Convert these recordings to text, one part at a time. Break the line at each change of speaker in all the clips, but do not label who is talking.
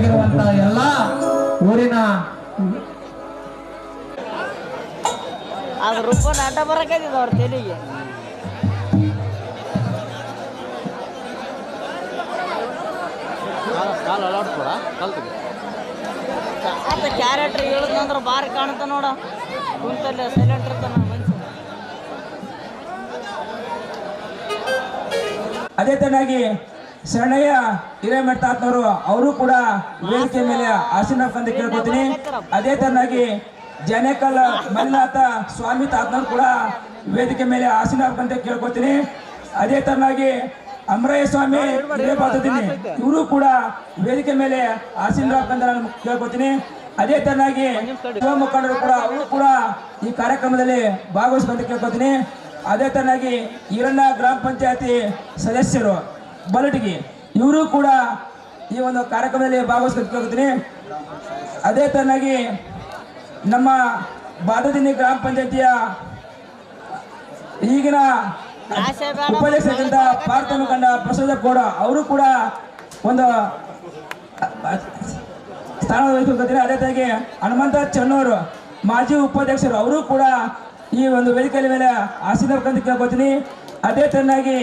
ಆಗಿರುವಂತ ಎಲ್ಲ ಊರಿನ
ಅದ್ರ ರೂಪ ನಾಟ ಬರಕೈತಿದ ಅವ್ರ ತೆಲಿಗೆ ಕ್ಯಾರೆಕ್ಟರ್ ಹೇಳಿದ್ನಂದ್ರ ಬಾರಿ ಕಾಣುತ್ತ ನೋಡ ಕುಂತಲ್ಲ ಸೈಲೆಂಟ್ ಇರ್ತಾನ ಮನುಷ್ಯ.
ಅದೇ ತರನಾಗಿ ಶರಣಯ್ಯ ಹಿರೇಮಠ ತಾತನವರು ಅವರು ಕೂಡ ವೇದಿಕೆ ಮೇಲೆ ಆಸೀನ ಅಂತ ಕೇಳ್ಕೊತೀನಿ. ಅದೇ ತರನಾಗಿ ಜನೇಕಲ್ ಮಲ್ಲಿನಾಥ ಸ್ವಾಮಿ ತಾತನವರು ಕೂಡ ವೇದಿಕೆ ಮೇಲೆ ಆಸೀನ ಅಂತ ಕೇಳ್ಕೊತೀನಿ. ಅದೇ ತರನಾಗಿ ಅಮರಯ್ಯ ಸ್ವಾಮಿ ಹಿರೇಪಾತೀನಿ ಇವರು ಕೂಡ ವೇದಿಕೆ ಮೇಲೆ ಆಸೀನ ಅಂತ ನಾನು ಕೇಳ್ಕೊತೀನಿ. ಅದೇ ತರನಾಗಿ ಯುವ ಮುಖಂಡರು ಕೂಡ ಅವರು ಕೂಡ ಈ ಕಾರ್ಯಕ್ರಮದಲ್ಲಿ ಭಾಗವಹಿಸುವಂತ ಕೇಳ್ಕೊತೀನಿ. ಅದೇ ತರನಾಗಿ ಈರಣ್ಣ ಗ್ರಾಮ ಪಂಚಾಯತಿ ಸದಸ್ಯರು ಬಲಟಗಿ ಇವರು ಕೂಡ ಈ ಒಂದು ಕಾರ್ಯಕ್ರಮದಲ್ಲಿ ಭಾಗವಹಿಸ್ಕೊಂಡು ಕೇಳ್ಕೊತೀನಿ. ಅದೇ ತರನಾಗಿ ನಮ್ಮ ಬಾದದಿನಿ ಗ್ರಾಮ ಪಂಚಾಯತಿಯ ಈಗಿನ ಉಪಾಧ್ಯಕ್ಷರಾದಂಥ ಭಾರತ ಮುಖಂಡ ಪ್ರಸಾದ ಗೌಡ ಅವರು ಕೂಡ ಒಂದು ಸ್ಥಾನ ವಹಿಸ್ಕೊಳ್ತೀನಿ. ಅದೇ ತರನಾಗಿ ಹನುಮಂತ ಚನ್ನವರು ಮಾಜಿ ಉಪಾಧ್ಯಕ್ಷರು ಅವರು ಕೂಡ ಈ ಒಂದು ವೇದಿಕೆಯ ಮೇಲೆ ಆಸೀನ ಅಂತ ಕೇಳ್ಕೊತೀನಿ. ಅದೇ ತರನಾಗಿ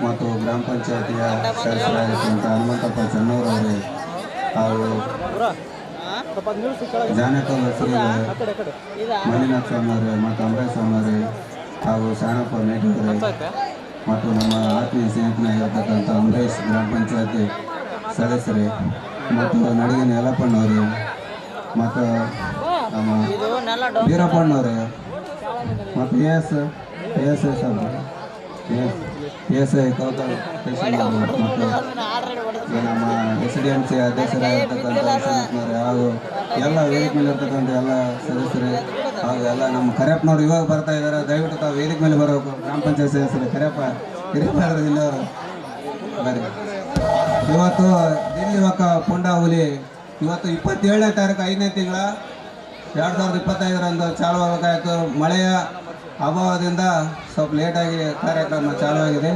ಮತ್ತು ಗ್ರಾಮ ಪಂಚಾಯತಿಯ ಸದಸ್ಯರಾಗಿರ್ತಕ್ಕಂಥ ಹನುಮಂತಪ್ಪ ಚನ್ನೂರವರೇ ಹಾಗೂ ಜಾನಕಲ್ ಮಲ್ಲಿನಾಥ ಸ್ವಾಮಿಯವರೇ ಮತ್ತು ಅಮರೇಶ್ ಸ್ವಾಮಿಯವರೇ ಹಾಗೂ ಶಾಣಪ್ಪ ಮೇಟೂರೇ ಮತ್ತು ನಮ್ಮ ಆತ್ಮೀಯ ಸ್ನೇಹಿತನಾಗಿರ್ತಕ್ಕಂಥ ಅಮರೇಶ್ ಗ್ರಾಮ ಪಂಚಾಯತಿ ಸದಸ್ಯರೇ ಮತ್ತು ನಡಿಗಿನ ಯಲ್ಲಪ್ಪಣ್ಣವರೇ ಮತ್ತು ನಮ್ಮ ವೀರಪ್ಪಣ್ಣವರೇ ಮತ್ತು ಎಸ್ ಐ ಕೌತಲ್ ಮತ್ತು ನಮ್ಮ SDMC ಅಧ್ಯಕ್ಷರಾಗಿರ್ತಕ್ಕಂಥ ಹಾಗೂ ಎಲ್ಲ ವೇದಿಕೆ ಮೇಲೆ ಇರ್ತಕ್ಕಂಥ ಎಲ್ಲ ಸದಸ್ಯರೇ ಹಾಗೂ ಎಲ್ಲ ನಮ್ಮ ಕರೆಪ್ಪನವ್ರು ಇವಾಗ ಬರ್ತಾ ಇದ್ದಾರೆ. ದಯವಿಟ್ಟು ತಾವು ವೇದಿಕೆ ಮೇಲೆ ಬರಬೇಕು. ಗ್ರಾಮ ಪಂಚಾಯತ್ ಸದಸ್ಯರು ಕರೆಪ್ಪ ಹಿರಿಯರು ಇಲ್ಲವರು ಬರ್ರಿ. ಇವತ್ತು ದಿಲ್ಲಿ ಒಕ್ಕ ಪುಂಡ ಹುಲಿ ಇವತ್ತು 27ನೇ ತಾರೀಕು 5ನೇ ತಿಂಗಳ 2025ರಂದು ಚಾಲು ಆಗಬೇಕಾಯಿತು. ಮಳೆಯ ಅಭಾವದಿಂದ ಸ್ವಲ್ಪ ಲೇಟಾಗಿ ಕಾರ್ಯಕ್ರಮ ಚಾಲುವಾಗಿದೆ.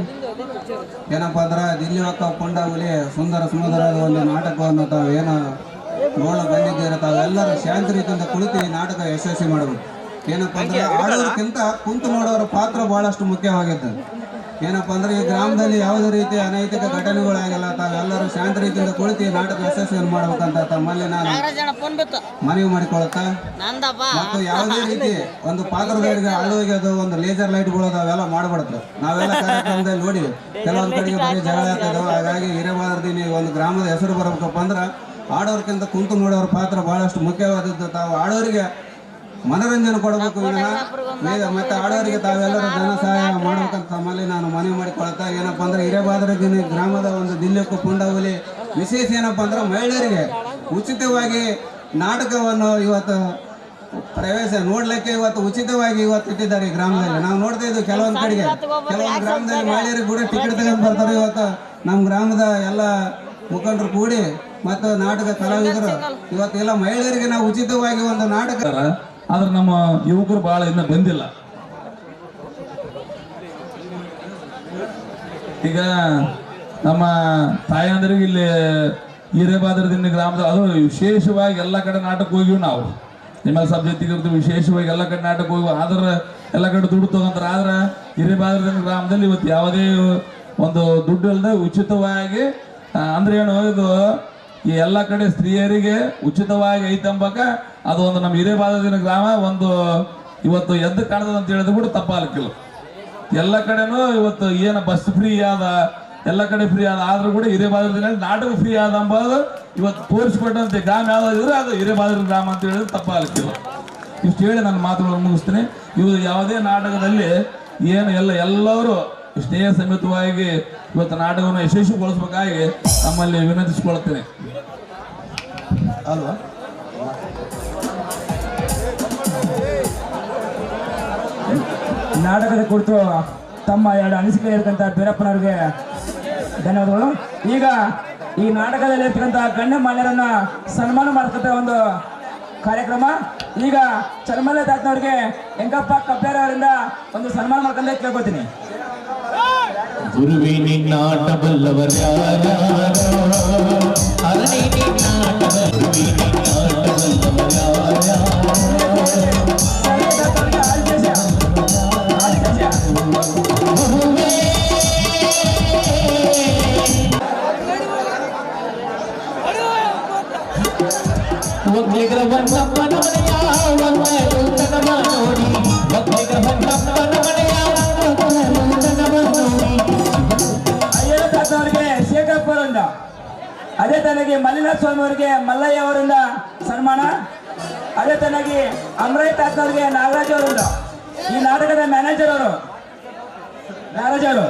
ಏನಪ್ಪ ಅಂದ್ರೆ ದಿಲ್ಲಿ ಒಕ್ಕ ಪುಂಡ ಹುಲಿ ಸುಂದರವಾದ ಒಂದು ನಾಟಕವನ್ನು ತಾವು ಏನು ನೋಡ ಬಂದಿದ್ದೀರ ತಾವೆಲ್ಲರೂ ಶಾಂತಿ ರೀತಿಯಿಂದ ಕುಳಿತು ಈ ನಾಟಕ ಯಶಸ್ವಿ ಮಾಡಬೇಕು. ಏನಪ್ಪ ಅಂದ್ರೆ ಆಡೋದಕ್ಕಿಂತ ಕುಂತು ನೋಡೋರ ಪಾತ್ರ ಬಹಳಷ್ಟು ಮುಖ್ಯವಾಗಿತ್ತು. ಏನಪ್ಪ ಅಂದ್ರೆ ಈ ಗ್ರಾಮದಲ್ಲಿ ಯಾವುದೇ ರೀತಿ ಅನೈತಿಕ ಘಟನೆಗಳಾಗಿಲ್ಲ. ತಾವೆಲ್ಲರೂ ಶಾಂತಿ ರೀತಿಯಿಂದ ಕುಳಿತು ಈ ನಾಟಕ ಯಶಸ್ವಿಯನ್ನು ಮಾಡ್ಬೇಕಂತ ತಮ್ಮಲ್ಲಿ ನಾನು ಮನವಿ ಮಾಡಿಕೊಳ್ಳುತ್ತಾ ಮತ್ತು ಯಾವುದೇ ರೀತಿ ಒಂದು ಪಾತ್ರದವರಿಗೆ ಅಳುವಿಗೆ ಅದು ಒಂದು ಲೇಸರ್ ಲೈಟ್ಗಳು ಅವೆಲ್ಲ ಮಾಡಬಾರ್ದು. ನಾವೆಲ್ಲ ಕಾರ್ಯಕ್ರಮದಲ್ಲಿ ನೋಡಿ ಕೆಲವೊಂದು ಕಡೆಗೆ ಬರೀ ಜಗಳ ಆಗ್ತದವು. ಹಾಗಾಗಿ ಹಿರೇಮಾದರ್ದಿನಿ ಒಂದು ಗ್ರಾಮದ ಹೆಸರು ಬರಬೇಕಪ್ಪ ಅಂದ್ರೆ ಆಡೋರ್ಕಿಂತ ಕುಂತು ನೋಡೋರ ಪಾತ್ರ ಬಹಳಷ್ಟು ಮುಖ್ಯವಾದದ್ದು. ತಾವು ಆಡೋರಿಗೆ ಮನೋರಂಜನೆ ಕೊಡಬೇಕು ಮತ್ತೆ ಆಡೋರಿಗೆ ತಾವೆಲ್ಲರೂ ಧನ ಸಹಾಯ ಮಾಡ್ಬೇಕಂತ ತಮ್ಮಲ್ಲಿ ನಾನು ಮನವಿ ಮಾಡಿಕೊಳ್ತಾ, ಏನಪ್ಪ ಅಂದ್ರೆ ಹಿರೇಬಾದರಗಿನಿ ಗ್ರಾಮದ ಒಂದು ದಿಲ್ಯಕ್ಕೂ ಪುಂಡವಲಿ ವಿಶೇಷ ಏನಪ್ಪ ಅಂದ್ರೆ ಮಹಿಳೆಯರಿಗೆ ಉಚಿತವಾಗಿ ನಾಟಕವನ್ನು ಇವತ್ತು ಪ್ರವೇಶ ನೋಡ್ಲಿಕ್ಕೆ ಇವತ್ತು ಉಚಿತವಾಗಿ ಇವತ್ತು ಇಟ್ಟಿದ್ದಾರೆ ಈ ಗ್ರಾಮದಲ್ಲಿ. ನಾವು ನೋಡ್ತಾ ಇದ್ವಿ ಕೆಲವೊಂದು ಕಡೆಗೆ ಕೆಲವೊಂದು ಗ್ರಾಮದಲ್ಲಿ ಮಹಿಳೆಯರಿಗೆ ಕೂಡ ಟಿಕೆಟ್ ತಗೊಂಡು ಬರ್ತಾರೆ. ಇವತ್ತು ನಮ್ಮ ಗ್ರಾಮದ ಎಲ್ಲ ಮುಖಂಡರು ಕೂಡಿ ಮತ್ತು ನಾಟಕ ಕಲಾವಿದರು ಇವತ್ತೆಲ್ಲ ಮಹಿಳೆಯರಿಗೆ ನಾವು ಉಚಿತವಾಗಿ ಒಂದು ನಾಟಕ.
ಆದ್ರೆ ನಮ್ಮ ಯುವಕರು ಬಹಳ ಇನ್ನ ಬಂದಿಲ್ಲ. ಈಗ ನಮ್ಮ ತಾಯಂದ್ರಿಗೆ ಇಲ್ಲಿ ಹಿರೇಬಾದರದಿನ ಗ್ರಾಮದ ಅದು ವಿಶೇಷವಾಗಿ ಎಲ್ಲ ಕಡೆ ನಾಟಕ ಹೋಗಿವಿ ನಾವು. ನಿಮ್ಮಲ್ಲಿ ಸಬ್ ಜೊತೆಗಿರ್ತೀವಿ ವಿಶೇಷವಾಗಿ ಎಲ್ಲ ಕಡೆ ನಾಟಕ ಹೋಗಿ ಆದ್ರೆ ಎಲ್ಲ ಕಡೆ ದುಡ್ಡು ತಗೊಂತಾರೆ. ಆದ್ರೆ ಹಿರೇಬಾದರದಿನ ಗ್ರಾಮದಲ್ಲಿ ಇವತ್ತು ಯಾವುದೇ ಒಂದು ದುಡ್ಡು ಇಲ್ಲದೆ ಉಚಿತವಾಗಿ ಅಂದ್ರೆ ಏನು ಇದು ಈ ಎಲ್ಲ ಕಡೆ ಸ್ತ್ರೀಯರಿಗೆ ಉಚಿತವಾಗಿ ಐತಂಬಕ ಅದು ಒಂದು ನಮ್ಮ ಹಿರೇಬಾದರದಿನ ಗ್ರಾಮ ಒಂದು ಇವತ್ತು ಎದ್ದು ಕಾಣ್ತದ ಅಂತ ಹೇಳಿದ್ರು ಕೂಡ ತಪ್ಪಾಗಲಿಕ್ಕಿಲ್ಲ. ಎಲ್ಲ ಕಡೆನೂ ಇವತ್ತು ಏನು ಬಸ್ ಫ್ರೀ ಆದ, ಎಲ್ಲ ಕಡೆ ಫ್ರೀ ಆದ, ಆದ್ರೂ ಕೂಡ ಹಿರೇಬಾದರದಿನ ನಾಟಕ ಫ್ರೀ ಆದ ಅಂಬೋದು ಇವತ್ತು ತೋರಿಸ್ಕೊಟ್ಟಂತೆ ಗ್ರಾಮ ಯಾವ್ದಾದ್ರು ಅದು ಹಿರೇಬಾದರ ಗ್ರಾಮ ಅಂತ ಹೇಳಿದ್ರೆ ತಪ್ಪಾಗಲಿಕ್ಕಿಲ್ಲ. ಇಷ್ಟು ಹೇಳಿ ನನ್ನ ಮಾತುಗಳನ್ನು ಮುಗಿಸ್ತೀನಿ. ಇವು ಯಾವುದೇ ನಾಟಕದಲ್ಲಿ ಏನು ಎಲ್ಲರೂ ಸ್ನೇಹ ಸಮೇತವಾಗಿ ಇವತ್ತು ನಾಟಕವನ್ನು ಯಶಸ್ವಿಗೊಳಿಸಬೇಕಾಗಿ ತಮ್ಮಲ್ಲಿ ವಿನಂತಿಸಿಕೊಳ್ಳುತ್ತೇನೆ.
ಅಲ್ವಾ?
ನಾಟಕದ ಕುರಿತು ತಮ್ಮ ಎರಡು ಅನಿಸಿಕೆ ಇರತಕ್ಕಂಥ ಬೀರಪ್ಪನವ್ರಿಗೆ ಧನ್ಯವಾದಗಳು. ಈಗ ಈ ನಾಟಕದಲ್ಲಿ ಇರ್ತಕ್ಕಂಥ ಗಣ್ಯಮಾನ್ಯರನ್ನ ಸನ್ಮಾನ ಮಾಡತಕ್ಕಂಥ ಒಂದು ಕಾರ್ಯಕ್ರಮ. ಈಗ ಚರ್ಮಲೆ ತಾತನವ್ರಿಗೆ ಹೆಂಕಪ್ಪ ಕಬ್ಬೇರ್ ಅವರಿಂದ ಒಂದು ಸನ್ಮಾನ ಮಾಡ್ಕೊಂಡೆ ಕೇಳ್ಕೊತೀನಿ.
ಗುರುವಿ ನಿನ್ನಾಟ ಬಲ್ಲವರ್ಯಾರ ಅರಣಿ ನಿನ್ನಾಟ ಗುರುವಿ ನಿನ್ನಾಟ ಬಲ್ಲವರ್ಯಾರ ಒಗ್ಲಿಗರ ವನ್ನಪ್ಪನ ಮನೆಯ ಒಂದಲು ತನಮ ನೋಡಿ ಒಗ್ಲಿಗರ ವನ್ನಪ್ಪನ ಮನೆಯ ಒಂದಲು ತನಮ ನೋಡಿ.
ಅಯ್ಯರ ತಾತವರಿಗೆ ಶೇಖರಪ್ಪ ಅವರಿಂದ, ಅದೇ ತನಗೆ ಮಲ್ಲಿನಾಥ ಸ್ವಾಮಿ ಅವರಿಗೆ ಮಲ್ಲಯ್ಯ ಅವರಿಂದ ಸನ್ಮಾನ. ಅದೇ ತನಗೆ ಅಮರೈ ತಾತನವರಿಗೆ ನಾಗರಾಜ್ ಅವರಿಂದ, ಈ ನಾಟಕದ ಮ್ಯಾನೇಜರ್ ಅವರು ನಾಗರಾಜ್ ಅವರು.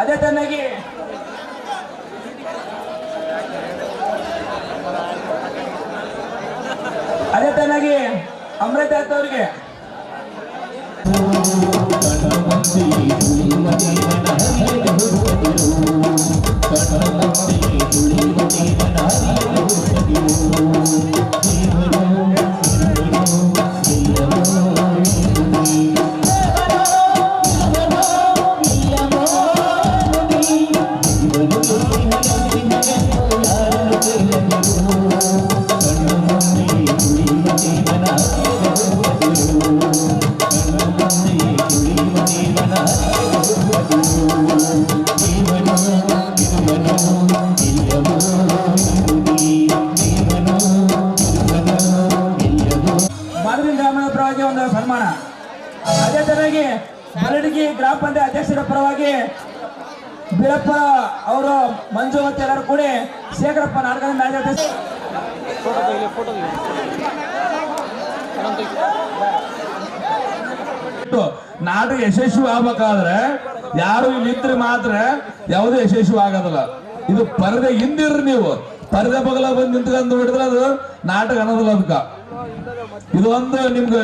ಅದೇ ತನಗೆ ಅಮೃತ ಅವರಿಗೆ ಒಂದು ಸನ್ಮಾನ. ಅದೇ ತರನಾಗಿ ಬರಡಗಿ ಗ್ರಾಮ ಪಂಚಾಯತ್ ಅಧ್ಯಕ್ಷರ ಪರವಾಗಿ ಬೀರಪ್ಪ ಅವರು ಮಂಜು ಮತ್ತು ಎಲ್ಲರೂ ಕೂಡಿ ಶೇಖರಪ್ಪ ನಾಟಕದ ಮ್ಯಾನೇಜರ್
ನಾಟಕ ಯಶಸ್ವಿ ಆಗ್ಬೇಕಾದ್ರೆ ಯಾರು ಇಲ್ಲಿದ್ರೆ ಮಾತ್ರ ಯಾವುದೇ ಯಶಸ್ವಿ ಆಗೋದಿಲ್ಲ. ಇದು ಪರದೆ ಹಿಂದಿರ್ರಿ, ನೀವು ಪರದೆ ಬಗಲ ಬಂದು ನಿಂತ್ಕೊಂಡು ಬಿಡಿದ್ರೆ ಅದು ನಾಟಕ ಅನ್ನೋದಿಲ್ಲ. ಅದಕ್ಕ ಇದು ಒಂದು ನಿಮ್ಗೆ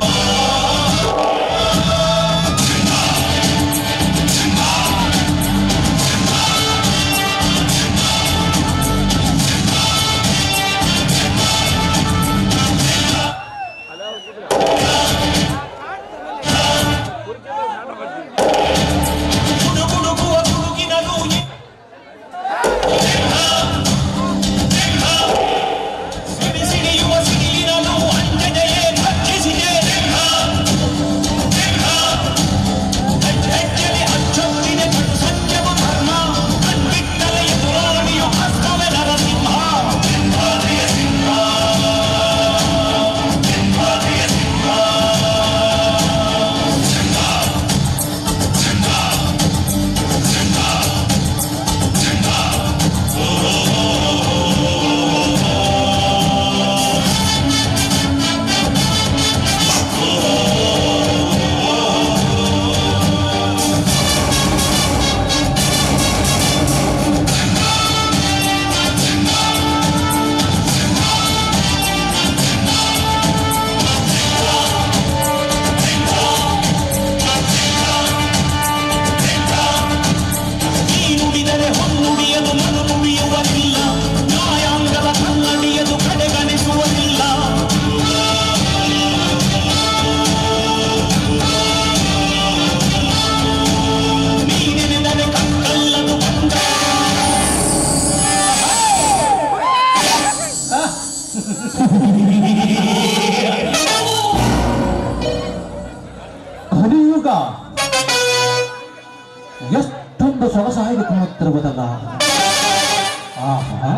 ಆಹಾ.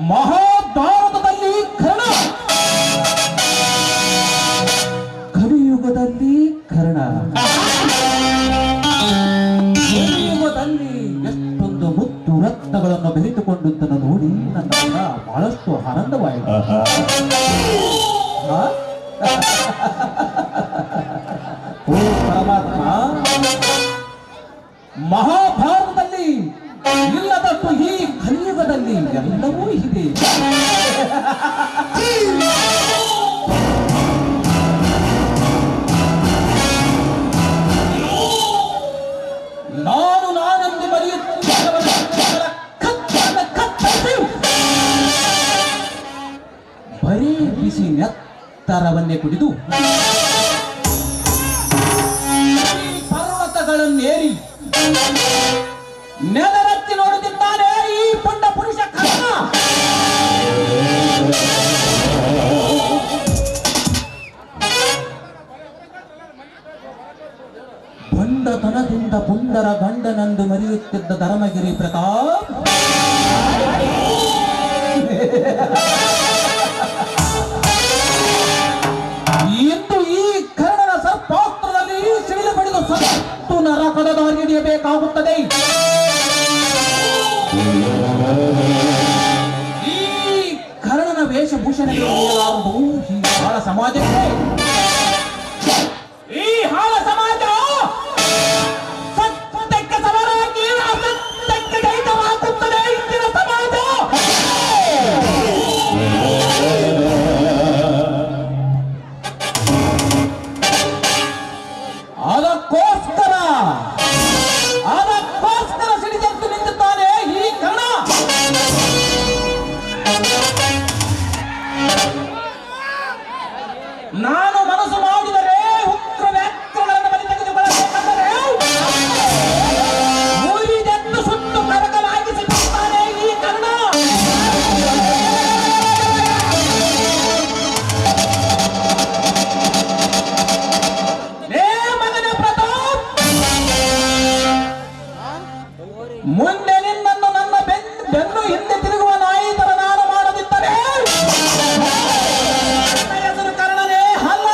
ಮಹಾಭಾರತದಲ್ಲಿ ಕರ್ಣ, ಕಲಿಯುಗದಲ್ಲಿ ಕರ್ಣ, ಕಲಿಯುಗದಲ್ಲಿ ಎಷ್ಟೊಂದು ಮುತ್ತು ರತ್ನಗಳನ್ನು ಬೆರೆತುಕೊಂಡದ್ದನ್ನು ನೋಡಿ ನನ್ನ ಮನ ಬಹಳಷ್ಟು ಆನಂದವಾಯಿತು. ಆ? ಓ ಪರಮಾತ್ಮ, ಮಹಾಭಾರತದಲ್ಲಿ ಇಲ್ಲದಷ್ಟು ಈ ಕಲಿಯುಗದಲ್ಲಿ ಎಲ್ಲವೂ ಇದೆ. ನಾನೆಂದು ಬರೆಯುತ್ತಿದ್ದವರ ಕತ್ತರಿಸಿ ಬರೀ ಬಿಸಿ ನೆತ್ತರವನ್ನೇ ಕುಡಿದು ಪರ್ವತಗಳನ್ನೇರಿ ನೆಲರತ್ತಿ ನೋಡುತ್ತಿದ್ದಾನೆ ಈ ಪುಂಡ ಪುರುಷ ಕರ್ಣ. ಬಂಡತನದಿಂದ ಪುಂಡರ ಗಂಡನಂದು ಮರೆಯುತ್ತಿದ್ದ ಧರ್ಮಗಿರಿ ಪ್ರತಾಪ್ ಇಂದು ಈ ಕರ್ಣನ ಸರ್ಪಾಸ್ತ್ರದಲ್ಲಿ ಸಿಡಿಲು ಬಡಿದು ಸತ್ತು ನರಕದ ದಾರಿ ಹಿಡಿಯಬೇಕಾಗುತ್ತದೆ. ಈ ಕರ್ಣನ ವೇಷಭೂಷಣಗಳು ಈ ಹಾಳ ಸಮಾಜಕ್ಕೆ, ಈ ಹಾಳ ಸಮಾಜ ಸತ್ಯಕ್ಕೆ ಸಮರಾಗಿ ಅಸತ್ಯಕ್ಕೆ ದೈತವಾಗುತ್ತದೆ. ಇಂದಿನ ಸಮಾಜ ಅದಕ್ಕೋಸ್ಕರ ಸಿಡಿದೆದ್ದು ನಿಂತಿದ್ದಾನೆ ಈ ಕರ್ಣ. ನಾನು ಮನಸ್ಸು ಮಾಡಿದರೆ ಉಗ್ರ ವ್ಯಾಕ್ರಗಳನ್ನು ಬಲಿ ತೆಗೆದುಕೊಳ್ಳಬೇಕೆಂದರೆ ಮುರಿದೆದ್ದು ಸುಟ್ಟು ಕರಕಲಾಗಿಸಿದ್ದಾನೆ ಈ ಕರ್ಣ. ಮಗನೇ ಪ್ರತಾಪ್, ಮುಂದೆ ನಿನ್ನನ್ನು ನನ್ನ ಬೆನ್ನು ಹಿಂದೆ ತಿರುಗುವ ನಾಯಿ ತರ ನಾನು ಮಾಡದಿದ್ದರೆ ನನ್ನ ಹೆಸರು ಕರ್ಣನೇ ಅಲ್ಲ.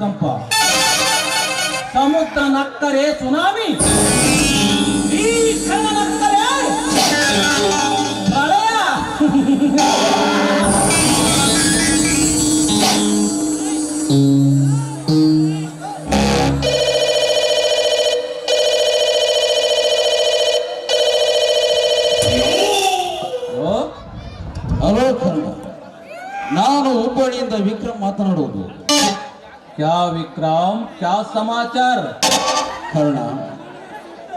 ಭೂಕಂಪ, ಸಮುದ್ರ ನಕ್ಕರೆ ಸುನಾಮಿ, ಈ ಕಣ್ಣ ನಕ್ಕರೆ ಪ್ರಳಯ.
ಹಲೋ ಕರ್ಣ, ನಾನು ಹುಬ್ಬಳ್ಳಿಯಿಂದ ವಿಕ್ರಮ್ ಮಾತನಾಡುವುದು.
ಕ್ಯಾ ವಿಕ್ರಮ್, ಕ್ಯಾ ಸಮಾಚಾರ?
ಕರ್ಣ,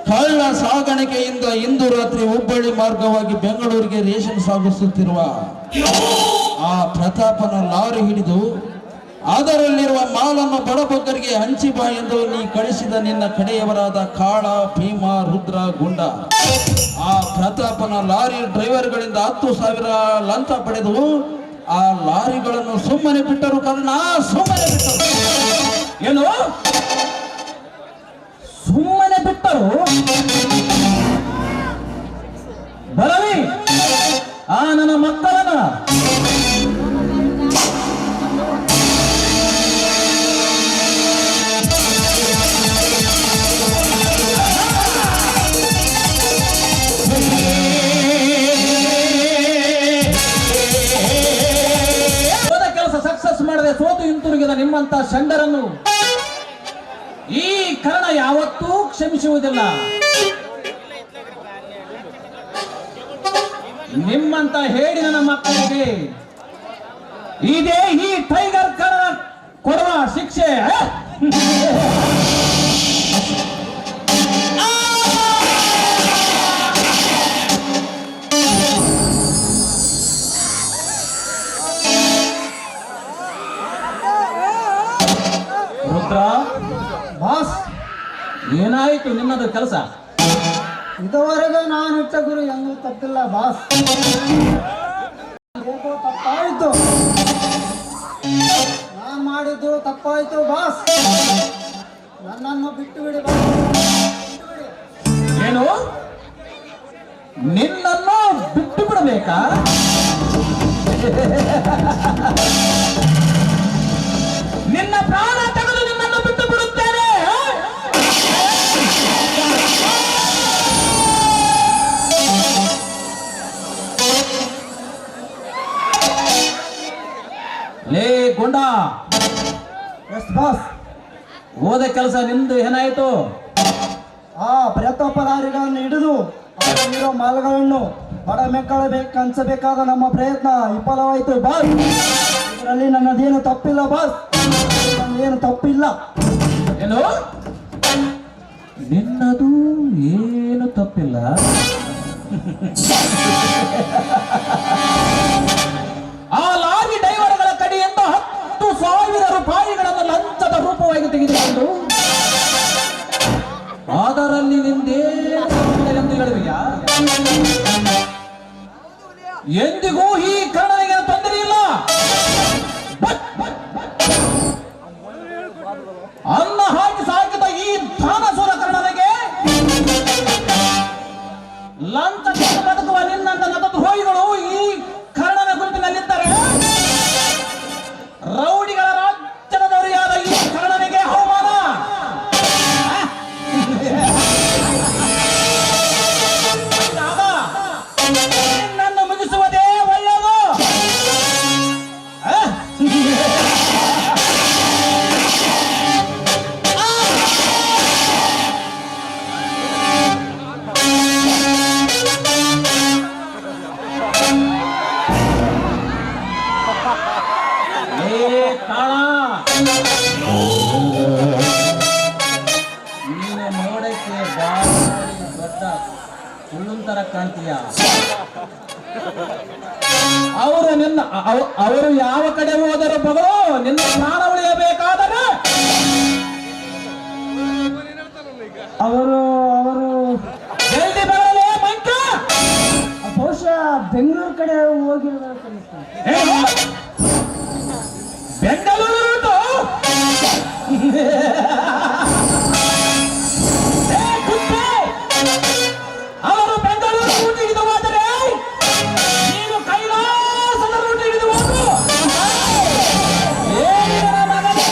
ಕಳ್ಳ ಸಾಗಾಣಿಕೆಯಿಂದ ಇಂದು ರಾತ್ರಿ ಹುಬ್ಬಳ್ಳಿ ಮಾರ್ಗವಾಗಿ ಬೆಂಗಳೂರಿಗೆ ರೇಷನ್ ಸಾಗಿಸುತ್ತಿರುವ ಆ ಪ್ರತಾಪನ ಲಾರಿ ಹಿಡಿದು ಅದರಲ್ಲಿರುವ ಮಾಲನ್ನು ಬಡಬಗ್ಗರಿಗೆ ಹಂಚಿ ಬಾ ಎಂದು ನೀ ಕಳಿಸಿದ ನಿನ್ನ ಕಡೆಯವರಾದ ಕಾಳ, ಭೀಮ, ರುದ್ರ, ಗುಂಡ ಆ ಪ್ರತಾಪನ ಲಾರಿ ಡ್ರೈವರ್ಗಳಿಂದ 10,000 ಲಂಚ ಪಡೆದು ಆ ಲಾರಿಗಳನ್ನು ಸುಮ್ಮನೆ ಬಿಟ್ಟರು ಕರ್ಣ, ಸುಮ್ಮನೆ ಬಿಟ್ಟರು.
ಏನು ಸುಮ್ಮನೆ ಬಿಟ್ಟರು? ಬರಲಿ ಆ ನನ್ನ ಮಕ್ಕಳನ್ನ. ಕೆಲಸ ಸಕ್ಸಸ್ ಮಾಡದೆ ಸೋತು ಹಿಂತಿರುಗಿದ ನಿಮ್ಮಂತ ಷಂಡರನ್ನು ಈ ಕರ್ಣ ಯಾವತ್ತೂ ಕ್ಷಮಿಸುವುದಿಲ್ಲ. ನಿಮ್ಮಂತ ಹೇಳಿ ನನ್ನ ಮಕ್ಕಳಿಗೆ ಇದೇ ಈ ಟೈಗರ್ ಕರ್ಣ ಕೊಡುವ ಶಿಕ್ಷೆ. ರುದ್ರ, ಬಾಸ್, ಏನಾಯಿತು ನಿನ್ನದು ಕೆಲಸ?
ಇದುವರೆಗೂ ನಾನು ಇಟ್ಟ ಗುರು ಎಂದೂ ತಪ್ಪಿಲ್ಲ ಬಾಸ್. ತಪ್ಪಾಯಿತು, ನಾನು ಮಾಡಿದ್ದು ತಪ್ಪಾಯಿತು ಬಾಸ್. ನನ್ನನ್ನು ಬಿಟ್ಟು ಬಿಡಿ ಬಾಸ್, ಬಿಟ್ಟು ಬಿಡಿ.
ಏನು, ನಿನ್ನನ್ನು ಬಿಟ್ಟು ಬಿಡಬೇಕಾ? ನಿನ್ನ ಪ್ರಾಣ ತೆಗೆದು ನಿನ್ನನ್ನು ಬಿಟ್ಟು ಬಿಡುತ್ತೇನೆ. ಲೇ ಗುಂಡ,
ಎಸ್ ಬಾಸ್.
ಹೋದ ಕೆಲಸ ನಿಮ್ದು ಏನಾಯಿತು?
ಆ ಪ್ರತಾಪಲಾರಿಗಳನ್ನು ಹಿಡಿದು ಅದರಲ್ಲಿರೋ ಮಾಲ್ಗಳನ್ನು ಬಡ ಮೆಕ್ಕಳಬೇಕು ಅನ್ಸಬೇಕಾದ ನಮ್ಮ ಪ್ರಯತ್ನ ವಿಫಲವಾಯಿತು ಬಾಸ್. ಇದರಲ್ಲಿ ನನ್ನದೇನು ತಪ್ಪಿಲ್ಲ ಬಾಸ್, ನನ್ನದೇನು ತಪ್ಪಿಲ್ಲ.
ಏನು, ನಿನ್ನದು ಏನು ತಪ್ಪಿಲ್ಲ? ಆ ಲಾರಿ ಡ್ರೈವರ್ಗಳ ಕಡೆಯಿಂದ 10,000 ರೂಪಾಯಿಗಳನ್ನು ಲಂಚದ ರೂಪವಾಗಿ ತೆಗೆದುಕೊಂಡು ಅದರಲ್ಲಿ ನಿಂದೇನು ಹೇಳುವಿಯಾ? ಎಂದಿಗೂ ಈ ಕರ್ಣನಿಗೆ ತೊಂದರೆ ಇಲ್ಲ. ಅನ್ನ ಹಾಕಿ ಸಾಕಿದ ಈ ದಾನಸೂರ ಕರ್ಣನಿಗೆ ಲಂಚ ಬದುಕುವ ನಿನ್ನಂತ ನತದ್ರೋಹಿಗಳು ಈ ಕರ್ಣನ ಗುಂಪಿನಲ್ಲಿದ್ದರೆ ರೌಡಿಗಳ ರಾಜ್ಯದ ದೊರೆಯಾದ ಈ ಕರ್ಣನಿಗೆ ಅವಮಾನ. ನಿನ್ನನ್ನು ಮುಗಿಸುವುದೇ ಒಳ್ಳೆಯದು. ನೀನು ನೋಡಕ್ಕೆ ಬಾರಿ ದೊಡ್ಡ ಹುಲ್ಲುಂತರ ಕಾಣ್ತೀಯ. ಅವರು ಯಾವ ಕಡೆ ಹೋದರೂ ಬಗಳು ನಿನ್ನ ಪ್ರಾಣ ಉಳಿಯಬೇಕಾದರೆ
ಅವರು
ಜಲ್ದಿ ಬರಲೇ ಮಂಕ.
ಬಹುಶಃ ಬೆಂಗಳೂರು ಕಡೆ ಹೋಗಿರ್ಬೇಕು ಅನ್ಸುತ್ತೆ.
ಏನು? ಬೆಂಗಳೂರು ಅವರು ಬೆಂಗಳೂರು ರೂಟ್ ಹಿಡಿದು ಹೋದರೆ ನೀನು ಕೈಲಾಸದ ರೂಟ್ ಹಿಡಿದು ಹೋದ್ರು. ಏನಿದೆ ಮಗನೇ?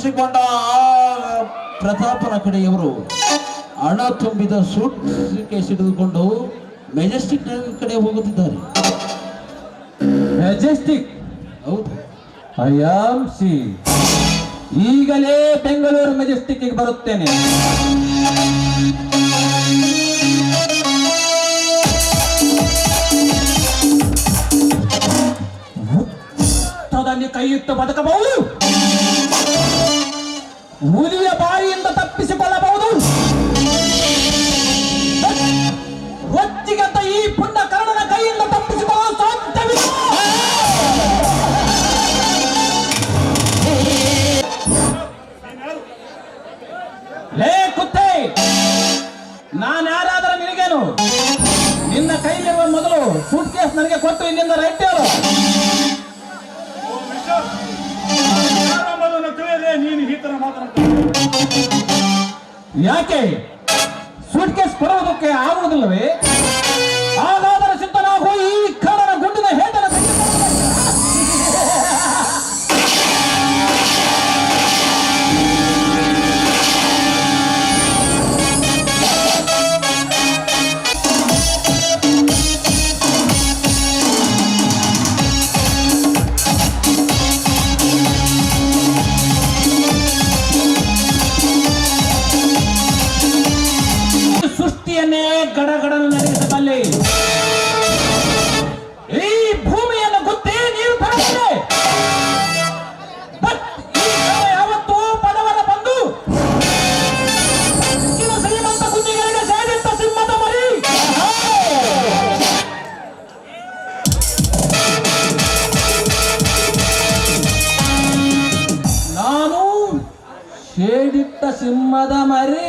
ತಪ್ಪಿಸಿಕೊಂಡ ಆ ಪ್ರತಾಪನ ಕಡೆಯವರು ಹಣ ತುಂಬಿದ ಸೂಟ್ ಕೇಸ್ ಹಿಡಿದುಕೊಂಡು ಮೆಜೆಸ್ಟಿಕ್ ಕಡೆ ಹೋಗುತ್ತಿದ್ದಾರೆ.
ಮೆಜೆಸ್ಟಿಕ್,
ಹೌದು.
I am C. ಈಗಲೇ ಬೆಂಗಳೂರು ಮೆಜೆಸ್ಟಿಕ್ ಬರುತ್ತೇನೆ. ಹುತ್ತದಲ್ಲಿ ಕೈ ಇಟ್ಟು ಬದುಕಬಹುದು, ಹುಲಿಯ ಬಾಯಿಯಿಂದ ತಪ್ಪಿಸಿಕೊಳ್ಳಬಹುದು. ಹೊಚ್ಚಿಗಂತ ಈ ಪುಣ್ಯ ಕರ್ಣನ ಕೈಯಿಂದ ತಪ್ಪಿಸಿಕೊಳ್ಳಲು ಸಾಧ್ಯವಿಲ್ಲ. ಲೇ ಕುತ್ತೆ, ನಾನು ಯಾರಾದರೂ ನಿನಗೇನು? ನಿನ್ನ ಕೈಲಿರುವ ಮೊದಲು ಸೂಟ್ ಕೇಸ್ ನನಗೆ ಕೊಟ್ಟು ಇಲ್ಲಿಂದ ರೈಟ್ ಹೇಳು. ಯಾಕೆ ಸೂಟ್ ಕೇಸ್ ಕೊಡುವುದಕ್ಕೆ ಆಗುವುದಿಲ್ಲವೇ? ಹಾಗಾದರೆ ಸಿದ್ಧನಾಗು, ಈ ಕಳ್ಳನ ಗುಂಡಿನ ಹೇಟನ ಸೃಷ್ಟಿಯನ್ನೇ ಗಡಗಡನ್ನು ನಡೆಸಬಲ್ಲೆ. ಈ ಭೂಮಿಯನ್ನು ಗುದ್ದಿ ನೀರು ತರಬಲ್ಲೆ. ಬಟ್ ಈ ಕಡೆ ಯಾವತ್ತೂ ಬಡವರ ಬಂದು ಶ್ರೀಮಂತ ಕುಂದಿಗಳಿಗೆ ಸೇರಿದ್ದ ಸಿಂಹದ ಮರಿ. ನಾನು ಶೇಡಿಟ್ಟ ಸಿಂಹದ ಮರಿ.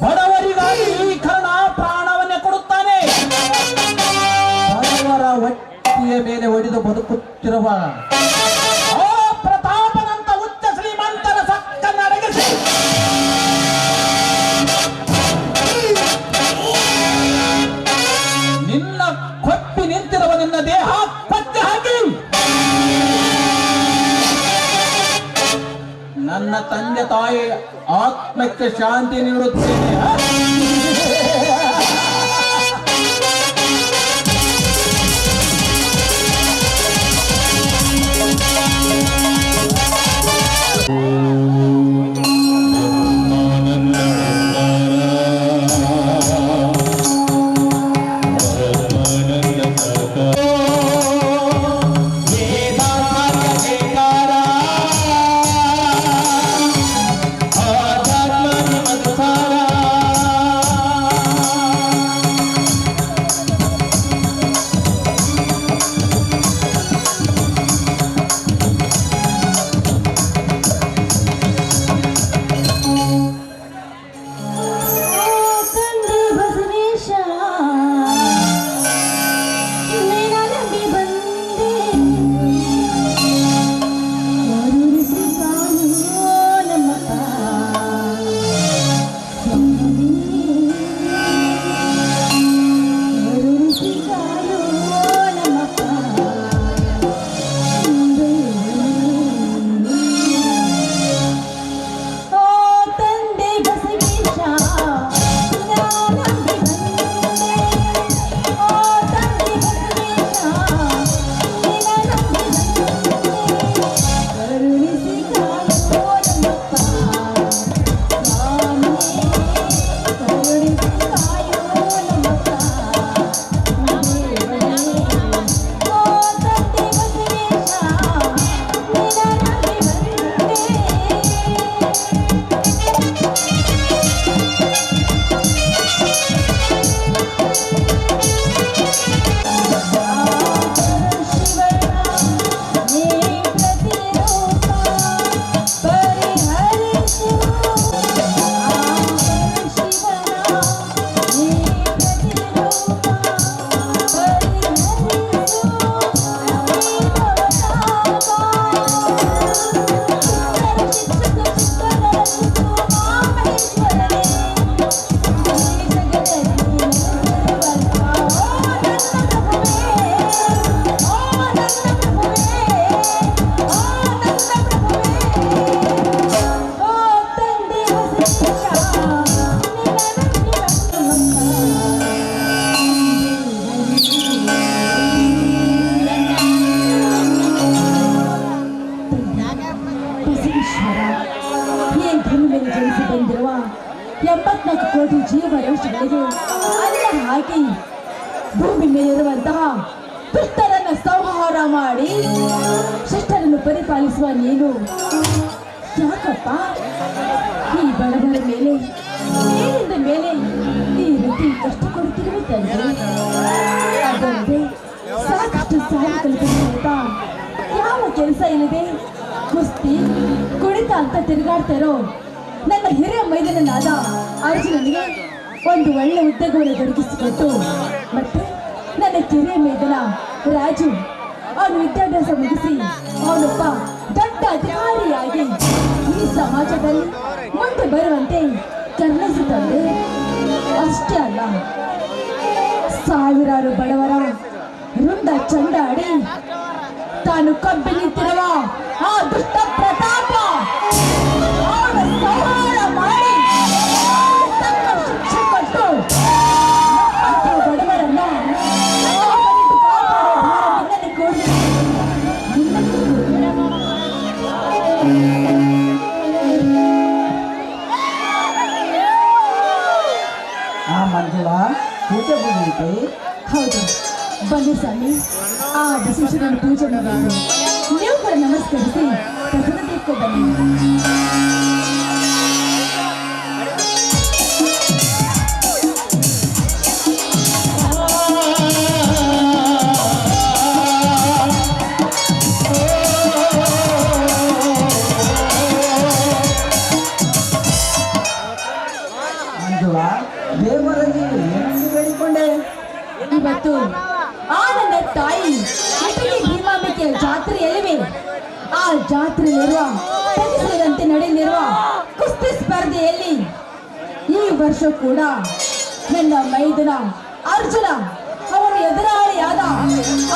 ಬಡವರಿಗಾಗಿ ಈ ಕರ್ಣ ಪ್ರಾಣವನ್ನೇ ಕೊಡುತ್ತಾನೆ. ಬಡವರ ಹೊಟ್ಟೆಯ ಮೇಲೆ ಹೊಡೆದು ಬದುಕುತ್ತಿರುವ ಆ ಪ್ರತಾಪನಂತ ಉಚ್ಚ ಶ್ರೀಮಂತರ ಸಕ್ಕನ್ನು ಅಡಗಿಸಿ ನಿನ್ನ ಕೊಪ್ಪಿ ನಿಂತಿರುವ ನಿನ್ನ ದೇಹ ಕೊಚ್ಚಿ ಹಾಕಿ ನನ್ನ ತಂದೆ ತಾಯಿ ಆತ್ಮಕ್ಕೆ ಶಾಂತಿ ನೀಡುತ್ತೇನೆ.
74 ಕೋಟಿ ಜೀವರಾಶಿಗಳಿಗೆ ಅನ್ನ ಹಾಕಿ ಭೂಮಿ ಮೇಲಿರುವಂತಹ ದುಷ್ಟರನ್ನ ಸಂಹಾರ ಮಾಡಿ ಶಿಷ್ಟರನ್ನು ಪರಿಪಾಲಿಸುವ ನೀನು ಯಾಕಪ್ಪ ಈ ಬಡವರ ಮೇಲೆ ಮೇಲಿಂದ ಮೇಲೆ ಈ ರೀತಿ ಕಷ್ಟ ಕೊಡುತ್ತಿರುವೆ ತಂದೆ? ಅದಲ್ಲದೆ ಸಾಕಷ್ಟು ಸಾಧಕಲಿತ ಯಾವ ಕೆಲಸ ಇಲ್ಲದೆ ಕುಸ್ತಿ ಕುಣಿತ ಅಂತ ತಿರುಗಾಡ್ತಾರೋ ನನ್ನ ಹಿರಿಯ ಮೈದನನಾದ ಅರ್ಜುನನಿಗೆ ಒಂದು ಒಳ್ಳೆ ಉದ್ಯೋಗವನ್ನು ದೊರಕಿಸಿಕೊಟ್ಟು ಮತ್ತೆ ನನ್ನ ಕಿರಿಯ ಮೈದನ ರಾಜು ಅವನು ವಿದ್ಯಾಭ್ಯಾಸ ಮುಗಿಸಿ ಅವನೊಬ್ಬ ದೊಡ್ಡ ಅಧಿಕಾರಿಯಾಗಿ ಈ ಸಮಾಜದಲ್ಲಿ ಮುಂದೆ ಬರುವಂತೆ ಕರ್ಣಿಸುತ್ತದೆ. ಅಷ್ಟೇ ಅಲ್ಲ, ಸಾವಿರಾರು ಬಡವರ ರುಂಡ ಚಂಡಾಡಿ ತಾನು ಕಬ್ಬಿ ನಿಂತಿರುವ ಆ ದುಷ್ಟ ಪ್ರತಾಪ ಅವನ ಸಂಹಾರ ಮಾಡಿ ತಕ್ಕ ಶಿಕ್ಷೆ ಕೊಟ್ಟು ನಮ್ಮಂಥ ಬಡವರನ್ನ ಕಾಪಾಡೋ ಭಾರ ನಿನ್ನಲ್ಲಿ ಕೂಡಿದೆ.
ಮಂಜುಳ ಪೂಜೆ ಬಂದೈತೆ.
ಹೌದು ಬನ್ನಿ ಸ್ವಾಮಿ, ಆ ಬಸವೇಶ್ವರನ ಪೂಜೆ ಮಾಡಬೇಕು. ನೀವು ಕೂಡ ನಮಸ್ಕರಿಸಿ ಪ್ರಸಾದಕ್ಕೆ ಬನ್ನಿ.
ಮಂಜುಳ, ದೇವರಲ್ಲಿ ಏನನ್ನು ಬೇಡಿಕೊಂಡೆ?
ಇವತ್ತು ಆ ನನ್ನ ತಾಯಿ ಇಟಗಿ ಭೀಮಾಂಬಿಕೆಯ ಜಾತ್ರೆಯಲ್ಲಿವೆ. ಆ ಜಾತ್ರೆಯಲ್ಲಿರುವ ಪ್ರತಿಸದಂತೆ ನಡೆಯಲಿರುವ ಕುಸ್ತಿ ಸ್ಪರ್ಧೆಯಲ್ಲಿ ಈ ವರ್ಷ ಕೂಡ ನನ್ನ ಮೈದನ ಅರ್ಜುನ ಅವನ ಎದುರಾಳಿಯಾದ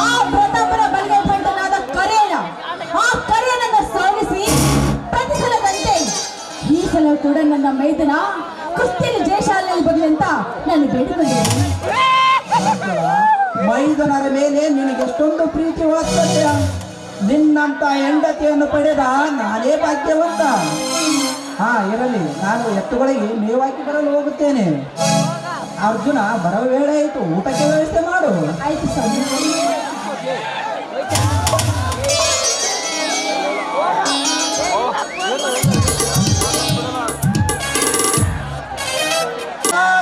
ಆ ಪ್ರತಾಪನ ಬಲ್ಲೆ ಬಂಟನಾದ ಕರೇನ ಆ ಕರೇನನ್ನ ಸೋಲಿಸಿ ಪ್ರತಿಸಲದಂತೆ ಈ ಸಲ ಕೂಡ ನನ್ನ ಮೈದನ ಕುಸ್ತಿಯಲ್ಲಿ ಜಯಶಾಲೆಯಲ್ಲಿ ಬರಲಿ ಅಂತ ನಾನು ಬೇಡಿಕೊಂಡಿದ್ದೇನೆ.
ಮೈದನರ ಮೇಲೆ ನಿನಗೆಷ್ಟೊಂದು ಪ್ರೀತಿ ವಾತ್ಸಲ್ಯ. ನಿನ್ನಂತ ಹೆಂಡತಿಯನ್ನು ಪಡೆದ ನಾನೇ ಭಾಗ್ಯವಂತ. ಹಾ ಇರಲಿ, ನಾನು ಎತ್ತುಗಳಿಗೆ ಮೇವಾಕಿ ಬರಲು ಹೋಗುತ್ತೇನೆ. ಅರ್ಜುನ ಬರುವ ವೇಳೆ ಆಯಿತು, ಊಟಕ್ಕೆ ವ್ಯವಸ್ಥೆ ಮಾಡು.
ಆಯ್ತು ಸ್ವಾಮಿ.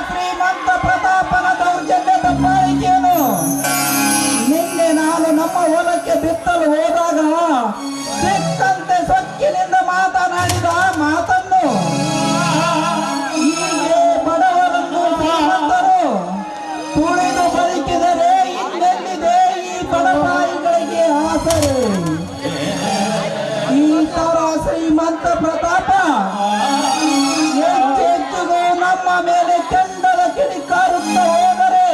ಶ್ರೀಮಂತ ಪ್ರತಾಪನ ದೌರ್ಜನ್ಯದ ಪಾಲಿಕೆಯನ್ನು ನಿನ್ನೆ ನಾನು ನಮ್ಮ ಹೊಲಕ್ಕೆ ಬಿತ್ತಲು ಹೋದಾಗ ಸಿಕ್ಕಂತೆ ಸೊಕ್ಕಿನಿಂದ ಮಾತನಾಡಿದ ಮಾತನ್ನು ಹೀಗೆ ಬಡವರನ್ನು ಶ್ರೀಮಂತರು ತುಳಿದು ಬದುಕಿದರೆ ಇನ್ನೆಲ್ಲಿದೆ ಈ ಬಡಪಾಯಿಗಳಿಗೆ ಆಸರೆ? ಈ ತರ ಶ್ರೀಮಂತ ಪ್ರತಾಪ ಹೆಚ್ಚೆಚ್ಚಿಗೂ ನಮ್ಮ ಮೇಲೆ ಕೆಂಡದ ಕಿಡಿಕಾರುತ್ತಾ ಹೋದರೆ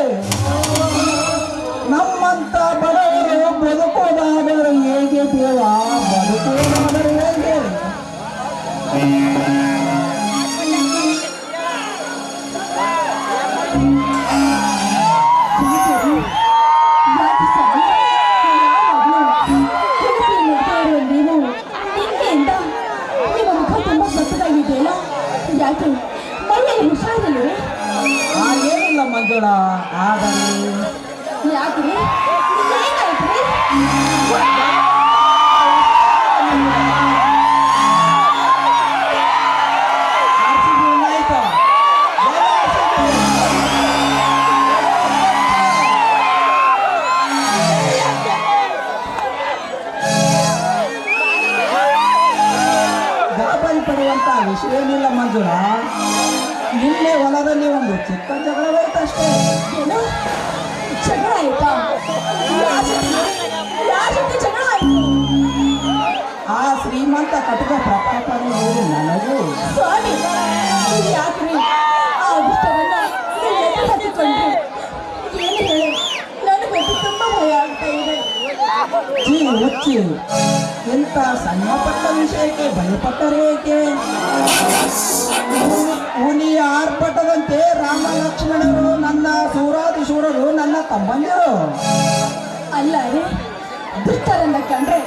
ನಮ್ಮಂತ ಬಡವರು ಬದುಕುವುದಾದರೆ ಹೇಗೆ ದೇವ? ಬದುಕುವುದಾದರೆ ಹೇಗೆ?
ಯಾಕೆ ಸ್ವಾಮಿ? ಯಾವಾಗ್ಲೂ ಕುಡಿಸಿ ನಗ್ತಾ ಇರುವ ನೀವು ನಿನ್ನೆಯಿಂದ ನಿಮ್ಮ ಮುಖ ತುಂಬಾ ಸಪ್ಪದಾಗಿದೆಯಲ್ಲ, ಯಾಕೆ ಮೈಯಲ್ಲಿ ಹುಷಾರಿಲ್ಲವೇ?
ಹಾಗೇನಿಲ್ಲ ಮಂಜುಳ, ಆದರೆ
ಯಾಕ್ರಿ ಏನಾಯ್ತ್ರಿ?
ಗಾಬರಿ ಪಡುವಂತ ವಿಷಯವಿಲ್ಲ ಮಂಜುಳ. ನಿನ್ನೆ ಹೊಲದಲ್ಲಿ ಒಂದು ಚಿಕ್ಕ ಜಗಳವಾಯ್ತಷ್ಟೇ.
ಏನು ಜಗಳ ಆಯ್ತಾ? ಯಾರ ಜೊತೆ ಜಗಳ ಆಯ್ತು?
ಆ ಶ್ರೀಮಂತ ಕಟಕ ಪ್ರತಾಪನಿಗೂ ನನಗೂ.
ಸ್ವಾಮಿ ಯಾಕ್ರಿ ಆ ದುಷ್ಟರನ್ನ ನೀವು ಎದುರು ಹಾಕಿಕೊಂಡ್ರಿ? ಏನು ಹೇಳಿ, ನನಗಂತೂ ತುಂಬಾ ಭಯ ಆಗ್ತಾ ಇದೆ.
ಜೀ ಹುಚ್ಚಿ, ಎಂತ ಸಣ್ಣ ಪಟ್ಟ ವಿಷಯಕ್ಕೆ ಭಯಪಟ್ಟರೆ ಏಕೆ? ಹುಲಿಯ ಆರ್ಭಟದಂತೆ ರಾಮ ಲಕ್ಷ್ಮಣರು ನನ್ನ ಸೂರಾದಿ ಶೂರರು ನನ್ನ ತಮ್ಮಂದಿರು.
ಅಲ್ಲ ರೀ, ದುಷ್ಟರನ್ನ ಕಂಡ್ರೆ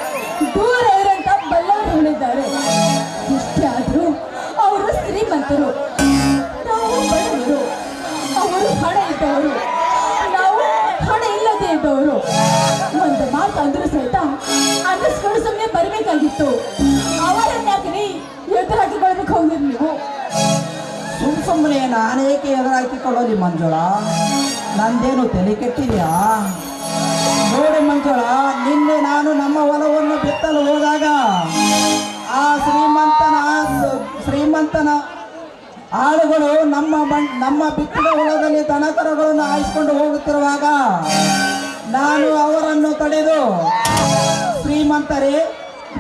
ದೂರ ಇರಂತ ಬಲ್ಲವರು ಹೇಳಿದ್ದಾರೆ. ಎಷ್ಟೇ ಆದ್ರೂ ಅವರು ಶ್ರೀಮಂತರು, ನಾವು ಅಂದ್ರೂ ಸಹಿತ ಅನ್ನಿಸ್ಕೊಂಡು ಸುಮ್ಮನೆ ಬರ್ಬೇಕಾಗಿತ್ತು. ಅವರನ್ನ ಯಾಕ್ರಿ ಎದುರು ಹಾಕಿಕೊಳ್ಬೇಕು ಹೋಗಿರ್ ನೀವು?
ಸುಮ್ಮನೆ ನಾನೇಕೆ ಎದುರಾಕಿಕೊಳ್ಳಲಿ ಮಂಜುಳ? ನಂದೇನು ತಲೆ ಕೆಟ್ಟಿದೆಯಾ? ನೋಡಿ ಮಂಜುಳ, ನಿನ್ನೆ ನಾನು ನಮ್ಮ ಹೊಲವನ್ನು ಬಿತ್ತಲು ಹೋದಾಗ ಆ ಶ್ರೀಮಂತನ ಆಳುಗಳು ನಮ್ಮ ಬಿತ್ತಿದ ಹೊಲದಲ್ಲಿ ದನಕರಗಳನ್ನು ಆಯಿಸ್ಕೊಂಡು ಹೋಗುತ್ತಿರುವಾಗ ನಾನು ಅವರನ್ನು ತಡೆದು, ಶ್ರೀಮಂತರೇ,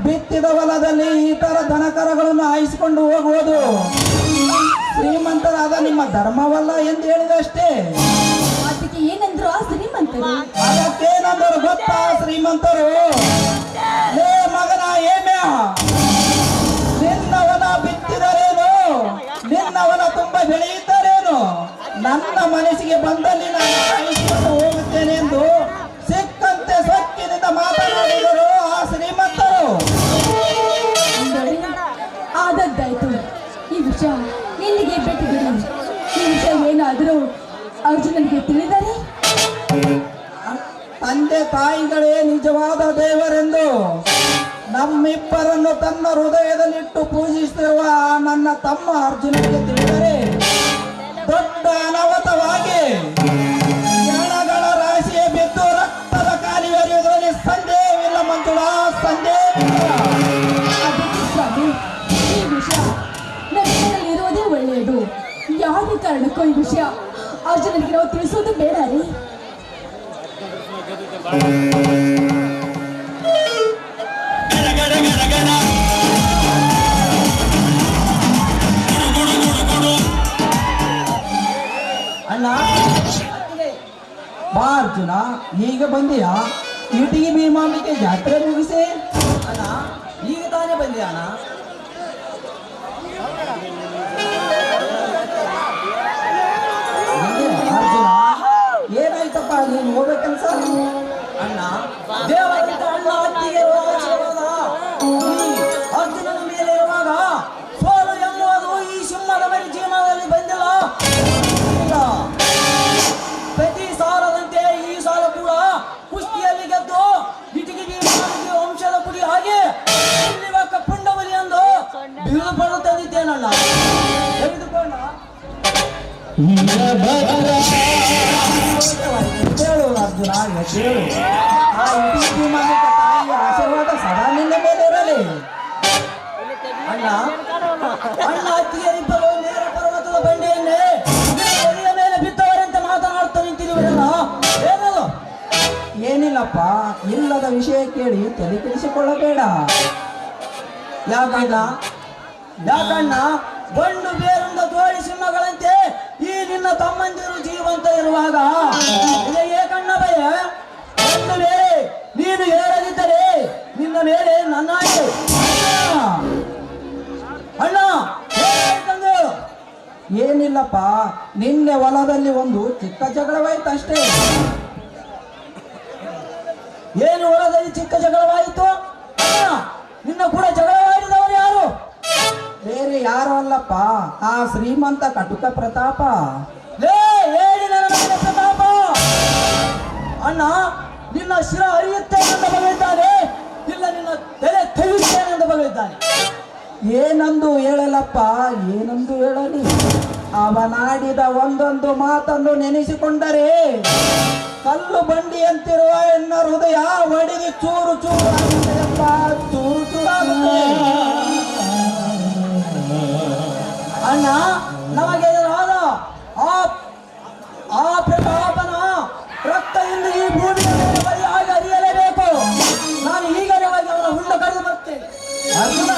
ಬಿತ್ತಿದ ಹೊಲದಲ್ಲಿ ಈ ತರ ದನಕರಗಳನ್ನು ಆಯಿಸಿಕೊಂಡು ಹೋಗುವುದು ಶ್ರೀಮಂತರಾದ ನಿಮ್ಮ ಧರ್ಮವಲ್ಲ ಎಂದು ಹೇಳಿದಷ್ಟೇ.
ಅದಕ್ಕೆ ಏನಂದ್ರು ಆ ಶ್ರೀಮಂತರು?
ಅದಕ್ಕೇನಂದರು ಗೊತ್ತಾ ಶ್ರೀಮಂತರು? ಲೇ ಮಗನ ಏಮ್ಯ, ನಿನ್ನ ಹೊಲ ಬಿತ್ತಿದರೇನು, ನಿನ್ನ ಹೊಲ ತುಂಬ ಬೆಳೆಯುತ್ತಾರೇನು, ನನ್ನ ಮನಸ್ಸಿಗೆ ಬಂದಲ್ಲಿ ನಾನು ಆಯಿಸಿಕೊಂಡು ಹೋಗುತ್ತೇನೆ ಎಂದು ಸಿಕ್ಕಂತೆ ಸೊಕ್ಕಿನಿಂದ ಮಾತನಾಡಿದರು ಆ ಶ್ರೀಮಂತರು.
ಆದದ್ದಾಯ್ತು. ಈ ವಿಷಯ ಇಲ್ಲಿಗೆ ಬಿಟ್ಟು ಬಿಡಿ. ಈ ವಿಷಯ ಏನಾದರೂ ಅರ್ಜುನನಿಗೆ ತಿಳಿದರೆ?
ತಂದೆ ತಾಯಿಗಳೇ ನಿಜವಾದ ದೇವರೆಂದು ನಮ್ಮಿಬ್ಬರನ್ನು ತನ್ನ ಹೃದಯದಲ್ಲಿಟ್ಟು ಪೂಜಿಸುತ್ತಿರುವ ನನ್ನ ತಮ್ಮ ಅರ್ಜುನನಿಗೆ ತಿಳಿದರೆ ದೊಡ್ಡ ಅನಾಹುತವಾಗಿ ಜನಗಳ ರಾಶಿಯೇ ಬಿದ್ದು ರಕ್ತದ ಕಾಲಿಗೆ ಹರಿಯುವುದರಲ್ಲಿ ಸಂದೇಹವಿಲ್ಲ ಮಂಜುಳ, ಸಂದೇಹವಿಲ್ಲ.
ಅದಕ್ಕೆ ಸ್ವಾಮಿ, ಈ ವಿಷಯ ನನ್ನಲ್ಲಿ ಇರುವುದೇ ಒಳ್ಳೆಯದು. ಯಾವುದೇ ಕಾರಣಕ್ಕೂ ಈ ವಿಷಯ ಅರ್ಜುನನಿಗೆ ನಾವು ತಿಳಿಸೋದು ಬೇಡ ರೀ.
ಅಣ್ಣ ಬಾ ಅರ್ಜುನ, ಈಗ ಬಂದಿಯಾ? ಇಟಿಗೆ ಭೀಮಾಂಬಿಕೆ ಜಾತ್ರೆ ಮುಗಿಸಿ.
ಅಣ್ಣ ಈಗ ತಾನೇ ಬಂದೆ ಅಣ್ಣ.
ಅರ್ಜುನ, ಏನಾಯ್ತಪ್ಪ, ನೀನು ಹೋಗೋ ಕೆಲಸ?
ಅಣ್ಣ ದೇವರಂತ ಅಣ್ಣ ಅತ್ತಿಗೆ ಆಶೀರ್ವಾದ ಈ ಅರ್ಜುನನ ಮೇಲೆ ಇರುವಾಗ ಸೋಲು ಎನ್ನುವುದು ಈ ಸಿಂಹದ ಮೇಲೆ ಜೀವನದಲ್ಲಿ ಬಂದಿಲ್ಲ. ಇಲ್ಲ. ಪ್ರತಿ ಸಾಲದಂತೆ ಈ ಸಾಲ ಕೂಡ ಕುಸ್ತಿಯಲ್ಲಿ ಗೆದ್ದು ಇಟಿಗೆ ಭೀಮಾಂಬಿಕೆ ವಂಶದ ಕುಡಿ ಹಾಗೆ ಇಲ್ಲಿವಕ್ಕ ಪುಂಡವಲಿ ಎಂದು ಬಿರುದು ಪಡೆದು ತಂದಿದ್ದೇನಣ್ಣ. ತೆಗೆದುಕೊಂಡ
ಹೇಳು ಅರ್ಜುನ, ಹೇಳು. ಆ ಇಟಿಗೆ ಭೀಮಾಂಬಿಕೆ ತಾಯಿಯ ಆಶೀರ್ವಾದ ಸದಾ ನಿನ್ನ ಮೇಲೆ ಇರಲಿ.
ಅಣ್ಣ ಅಣ್ಣ ಅತ್ತಿಗೆರಿಬ್ಬರು ನೇರ ಪರ್ವತದ ಬಂಡೆಯನ್ನೇ ಒಲಿಯ ಮೇಲೆ ಬಿದ್ದವರಂತೆ ಮಾತನಾಡ್ತಾ ನಿಂತಿರುವಲ್ಲ, ಏನದು?
ಏನಿಲ್ಲಪ್ಪ, ಇಲ್ಲದ ವಿಷಯ ಕೇಳಿ ತಲೆ ಕೆಡಿಸಿಕೊಳ್ಳಬೇಡ.
ಯಾಕಣ್ಣ ಗಂಡು ಬೇರೊಂದ ಜೋಡಿ ಸಿಂಹಗಳಂತೆ ಈ ನಿನ್ನ ತಮ್ಮಂದಿರು ಜೀವಂತ ಇರುವಾಗ ಏಕಣ್ಣ ಭಯ ಗಂಡು ಬೇರೆ ನೀನು ಹೇಳದಿದ್ದರೆ ನಿನ್ನ ಮೇಲೆ ನನ್ನ ಆಯ್ತು. ಅಣ್ಣ ಏನಾಯ್ತಂದು?
ಏನಿಲ್ಲಪ್ಪ, ನಿನ್ನೆ ಹೊಲದಲ್ಲಿ ಒಂದು ಚಿಕ್ಕ ಜಗಳವಾಯ್ತು ಅಷ್ಟೇ.
ಏನು ಹೊಲದಲ್ಲಿ ಚಿಕ್ಕ ಜಗಳವಾಯಿತು? ಅಣ್ಣ ನಿನ್ನ ಕೂಡ ಜಗಳವಾಡಿದವರು ಯಾರು?
ಬೇರೆ ಯಾರು ಅಲ್ಲಪ್ಪ, ಆ ಶ್ರೀಮಂತ ಕಟುಕ ಪ್ರತಾಪ.
ಹೇಳಿ ನನ್ನ ಮೇಲೆ ಪ್ರತಾಪ. ಅಣ್ಣ ನಿನ್ನ ಶಿರ ಹರಿಯುತ್ತೇನೆ ಅಂತ ಬಗೆದಿದ್ದಾನೆ, ಇಲ್ಲ ನಿನ್ನ ತಲೆ ತೆಗೆಯುತ್ತೇನೆ ಅಂತ ಬಗೆದಿದ್ದಾನೆ.
ಏನಂದು ಹೇಳಲಪ್ಪ, ಏನಂದು ಹೇಳಲಿ? ಅವನಾಡಿದ ಒಂದೊಂದು ಮಾತನ್ನು ನೆನೆಸಿಕೊಂಡರೆ ಕಲ್ಲು ಬಂಡಿಯಂತಿರುವ ಎನ್ನ ಹೃದಯ ಒಡೆದು ಚೂರು ಚೂರು ಆಗುತ್ತದೆಯಪ್ಪ, ಚೂರು ಚೂರಾಗುತ್ತದೆ.
ಅಣ್ಣ ನಮಗೆ ಎದುರಾದ ಆ ಪ್ರತಾಪನ ರಕ್ತ ಇಂದು ಈ ಭೂಮಿಯ ಮೇಲೆ ಬಲಿಯಾಗಿ ಹರಿಯಲೇಬೇಕು. ನಾನು ಈಗಲೇ ಹೋಗಿ ಅವನ ಹುಂಡ ಕರೆದು ಬರ್ತೇನೆ.
ಅರ್ಜುನ,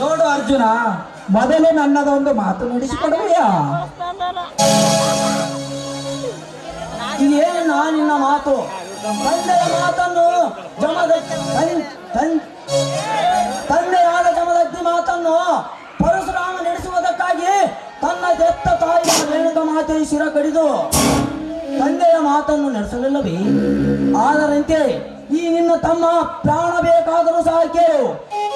ನೋಡು ಅರ್ಜುನ, ಮೊದಲು ನನ್ನದೊಂದು ಮಾತು ನಡೆಸಿಕೊಡುವೆಯಾ?
ಇದೇನ ನಿನ್ನ ಮಾತು? ತಂದೆಯ ಮಾತನ್ನು ತಂದೆಯಾದ ಜಮದಗ್ನಿ ಮಾತನ್ನು ಪರಶುರಾಮ ನಡೆಸುವುದಕ್ಕಾಗಿ ತನ್ನ ದೆತ್ತ ತಾಯಿಯ ರೇಣುಕ ಮಾತೆಯ ಶಿರ ಕಡಿದು ತಂದೆಯ ಮಾತನ್ನು ನಡೆಸಲಿಲ್ಲವೇ? ಆದರಂತೆ ಈ ನಿನ್ನ ತಮ್ಮ ಪ್ರಾಣ ಬೇಕಾದರೂ ಸಹ ಕೇಳು,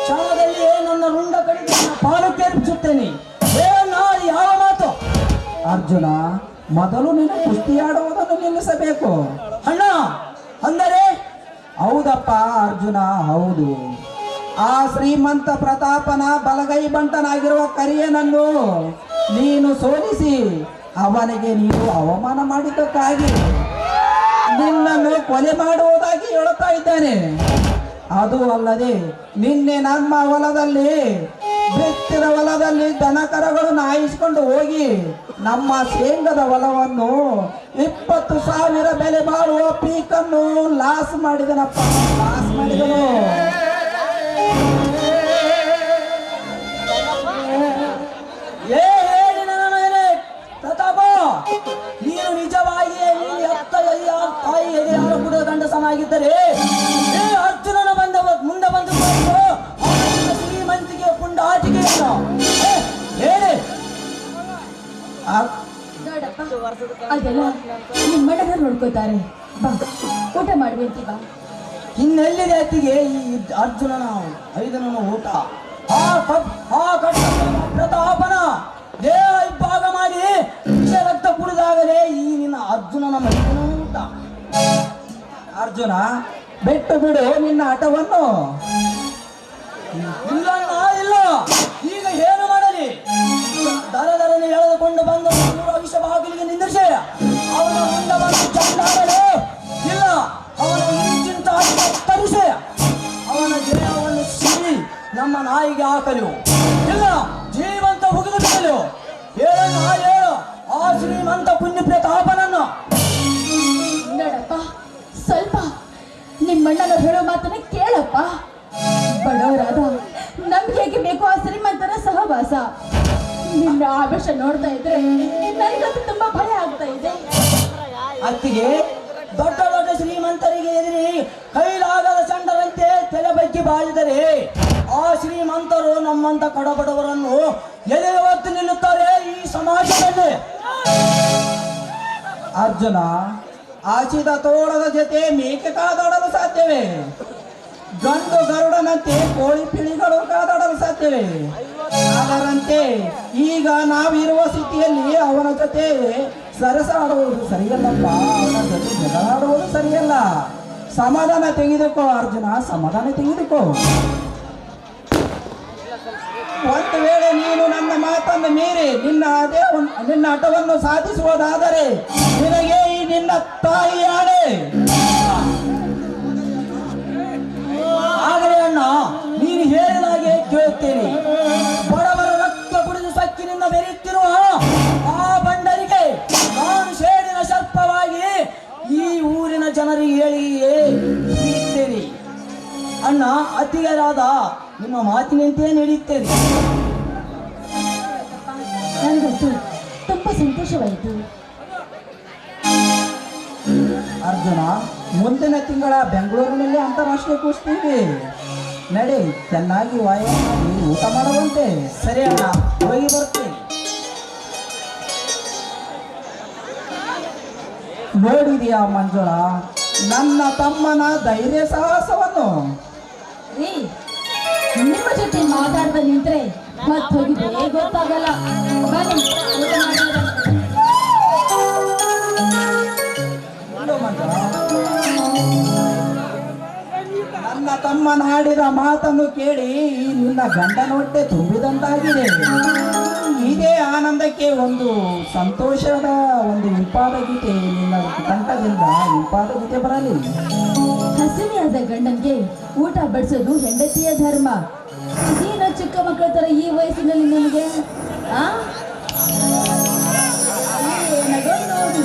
ಕ್ಷಣದಲ್ಲಿಯೇ ನನ್ನ ರುಂಡ ಕಡಿದು ನನ್ನ ಪಾಲು ಕೇಳಿಸುತ್ತೇನೆ. ಯಾವ ಮಾತು?
ಅರ್ಜುನ, ಮೊದಲು ನೀನು ಕುಸ್ತಿ ಆಡುವುದನ್ನು ನಿಲ್ಲಿಸಬೇಕು.
ಅಣ್ಣ ಅಂದರೆ
ಹೌದಪ್ಪ ಅರ್ಜುನ, ಹೌದು. ಆ ಶ್ರೀಮಂತ ಪ್ರತಾಪನ ಬಲಗೈ ಬಂಟನಾಗಿರುವ ಕರಿಯನನ್ನು ನೀನು ಸೋಲಿಸಿ ಅವನಿಗೆ ನೀನು ಅವಮಾನ ಮಾಡಿದ್ದಕ್ಕಾಗಿ ನಿನ್ನನ್ನು ಕೊಲೆ ಮಾಡುವುದಾಗಿ ಹೇಳುತ್ತಾ ಇದ್ದಾನೆ. ಅದು ಅಲ್ಲದೆ ನಿನ್ನೆ ನಮ್ಮ ಹೊಲದಲ್ಲಿ ಬಿತ್ತಿದ ಹೊಲದಲ್ಲಿ ದನಕರಗಳನ್ನು ಹಾಯಿಸಿಕೊಂಡು ಹೋಗಿ ನಮ್ಮ ಶೇಂಗದ ಹೊಲವನ್ನು 20,000 ಬೆಲೆ ಬಾಳುವ ಪೀಕನ್ನು ಲಾಸ್ ಮಾಡಿದನಪ್ಪ, ಲಾಸ್ ಮಾಡಿದನು.
ಹೇಳಿ ನನ್ನ ಮಗನೇ ಪ್ರತಾಪ, ನೀನು ನಿಜವಾಗಿಯೇ ನೀನು ಎತ್ತ ತಾಯಿ ಎದೆ ಹಾಲು ಕುಡಿದ ಗಂಡಸನಾಗಿದ್ದರೆ ಈ ಅರ್ಜುನನ ಮುಂದೆ ಬಂದು ಶ್ರೀಮಂತಿಗೆ ಪುಂಡಾಟಿಕೆಯನ್ನು ಹೇಳಿ.
ನೋಡಪ್ಪ, ಅದೆಲ್ಲ ನಿಮ್ಮಣ್ಣನ ನೋಡ್ಕೋತಾರೆ. ಬಾ, ಊಟ ಮಾಡ್ಬೇಕು. ಬಾ.
ಇನ್ನೆಲ್ಲಿದೆ ಅತ್ತಿಗೆ ಈ ಅರ್ಜುನನ 5 ಊಟ? ಆ ಪ್ರತಾಪನ ದೇಹ ಇಬ್ಬಾಗ ಮಾಡಿ ವಿಷ ರಕ್ತ ಕುಡಿದಾಗಲೇ ಈ ನಿನ್ನ ಅರ್ಜುನನ 5 ಊಟ.
ಅರ್ಜುನ, ಬಿಟ್ಟು ಬಿಡು ನಿನ್ನ ಆಟವನ್ನು.
ಇಲ್ಲ ಇಲ್ಲ, ಈಗ ಏನು ಮಾಡಲಿ? ದರದರನ್ನು ಎಳೆದುಕೊಂಡು ಬಂದು ವಿಷ ಬಾಗಿಲಿಗೆ ನಿಂದಿರಿಸಿ ಅವನ ಮುಂದೆ ಬಂದು ಚಂಡಾಡಲು, ಇಲ್ಲ ಅವನ ಇಂಚಿಂತ ತರಿಸಿ ಅವನ ದೇಹವನ್ನು ಸಿಡಿ ನಮ್ಮ ನಾಯಿಗೆ ಹಾಕಲು, ಇಲ್ಲ ಜೀವಂತ ಹುಗಿದು ಬಿಡಲು. ಹೇಳು ಆ ಶ್ರೀಮಂತ ಪುಣ್ಯ ಪ್ರತಾಪನನ್ನು.
ನೋಡಪ್ಪ, ಸ್ವಲ್ಪ ನಿಮ್ಮಣ್ಣನ ಹೇಳೋ ಮಾತನ್ನ ಕೇಳಪ್ಪ. ಬಡವರಾದ ನಮ್ಗೆ ಹೇಗೆ ಬೇಕು ಆ ಶ್ರೀಮಂತರ ಸಹವಾಸ. ನಿನ್ನ ಆವೇಶ ನೋಡ್ತಾ ಇದ್ರೆ ನನಗಂತೂ ತುಂಬಾ ಭಯ ಆಗ್ತಾ ಇದೆ.
ಅತ್ತಿಗೆ, ದೊಡ್ಡ ದೊಡ್ಡ ಶ್ರೀಮಂತರಿಗೆ ಎದುರಿ ಕೈಲಾಗದ ಚಂಡರಂತೆ ತಲೆ ಬಗ್ಗಿ ಬಾಳಿದರೆ ಆ ಶ್ರೀಮಂತರು ನಮ್ಮಂತ ಕಡಬಡವರನ್ನು ಎದೆ ಹೊತ್ತು ನಿಲ್ಲುತ್ತಾರೆ ಈ ಸಮಾಜದಲ್ಲಿ.
ಅರ್ಜುನ, ಆಚಿದ ತೋಳದ ಜೊತೆ ಮೇಕೆ ಕಾದಾಡಲು ಸಾಧ್ಯವೇ? ಗಂಡು ಗರುಡನಂತೆ ಕೋಳಿ ಪಿಳಿಗಳು ಕಾದಾಡಲು ಸಾಧ್ಯವೇ? ಅದರಂತೆ ಈಗ ನಾವಿರುವ ಸ್ಥಿತಿಯಲ್ಲಿ ಅವನ ಜೊತೆ ಸರಸ ಆಡುವುದು ಸರಿಯಲ್ಲಪ್ಪ, ಅವನ ಜೊತೆ ಜಗಳಾಡುವುದು ಸರಿಯಲ್ಲ. ಸಮಾಧಾನ ತೆಗೆದುಕೋ ಅರ್ಜುನ, ಸಮಾಧಾನ ತೆಗೆದುಕೋ. ಒಂದು ವೇಳೆ ನೀನು ನನ್ನ ಮಾತನ್ನು ಮೀರಿ ನಿನ್ನ ಹಠವನ್ನು ಸಾಧಿಸುವುದಾದರೆ ನಿನಗೆ ಈ ನಿನ್ನ ತಾಯಿ ಆಣೆ.
ಆಗಲೇ ಅಣ್ಣ, ನೀನು ಹೇಳಿದಾಗೆ ಕೇಳುತ್ತೇನೆ. ಬಡವರ ರಕ್ತ ಕುಡಿದು ಸಕ್ಕಿನಿಂದ ಬೆರೆಯುತ್ತಿರುವ ಆ ಬಂಡರಿಗೆ ನಾನು ಸೇಡಿನ ಸರ್ಪವಾಗಿ ಈ ಊರಿನ ಜನರಿಗೆ ಹೇಳಿಯೇ ಇರುತ್ತೇನೆ. ಅಣ್ಣ, ಅತಿಗೆರಾದ ನಿಮ್ಮ ಮಾತಿನಂತೆ ನಡೆಯುತ್ತೇನೆ.
ನನಗಂತೂ ತುಂಬಾ ಸಂತೋಷವಾಯಿತು.
ಅರ್ಜುನ, ಮುಂದಿನ ತಿಂಗಳ ಬೆಂಗಳೂರಿನಲ್ಲಿ ಅಂತಾರಾಷ್ಟ್ರೀಯ ಕುಸ್ತಿ ಇದೆ. ನಡಿ, ಚೆನ್ನಾಗಿ ವ್ಯಾಯಾಮ ಮಾಡಿ ಊಟ ಮಾಡುವಂತೆ.
ಸರಿ ಅಣ್ಣ, ಹೋಗಿ ಬರ್ತೇನೆ.
ನೋಡಿದೆಯಾ ಮಂಜುಳ, ನನ್ನ ತಮ್ಮನ ಧೈರ್ಯ ಸಾಹಸವನ್ನು?
ರೀ, ನಿಮ್ಮ ಜೊತೆ ಮಾತಾಡ್ದ ನಿಂತ್ರೆ ಮತ್ ಹೋಗಿದೆ ಗೊತ್ತಾಗಲ್ಲ. ಬನ್ನಿ, ಊಟ ಮಾಡೋಣ.
ನೋಡು ಮಂಜುಳ, ನನ್ನ ತಮ್ಮನ ಆಡಿದ ಮಾತನ್ನು ಕೇಳಿ ಈ ನಿನ್ನ ಗಂಡನ ಹೊಟ್ಟೆ ತುಂಬಿದಂತಾಗಿದೆ. ಇದೇ ಆನಂದಕ್ಕೆ ಒಂದು ಸಂತೋಷದ ಒಂದು ಇಂಪಾದ ಗೀತೆ ನಿನ್ನ ಕಂಠದಿಂದ ಇಂಪಾದ ಗೀತೆ ಬರಲಿ.
ಹಸಿವೆಯಾದ ಗಂಡನ್ಗೆ ಊಟ ಬಡಿಸೋದು ಹೆಂಡತಿಯ ಧರ್ಮ. ಇದೇನ ಚಿಕ್ಕ ಮಕ್ಕಳ ತರ ಈ ವಯಸ್ಸಿನಲ್ಲಿ ನಿಮಗೆ ನೋಡಿ.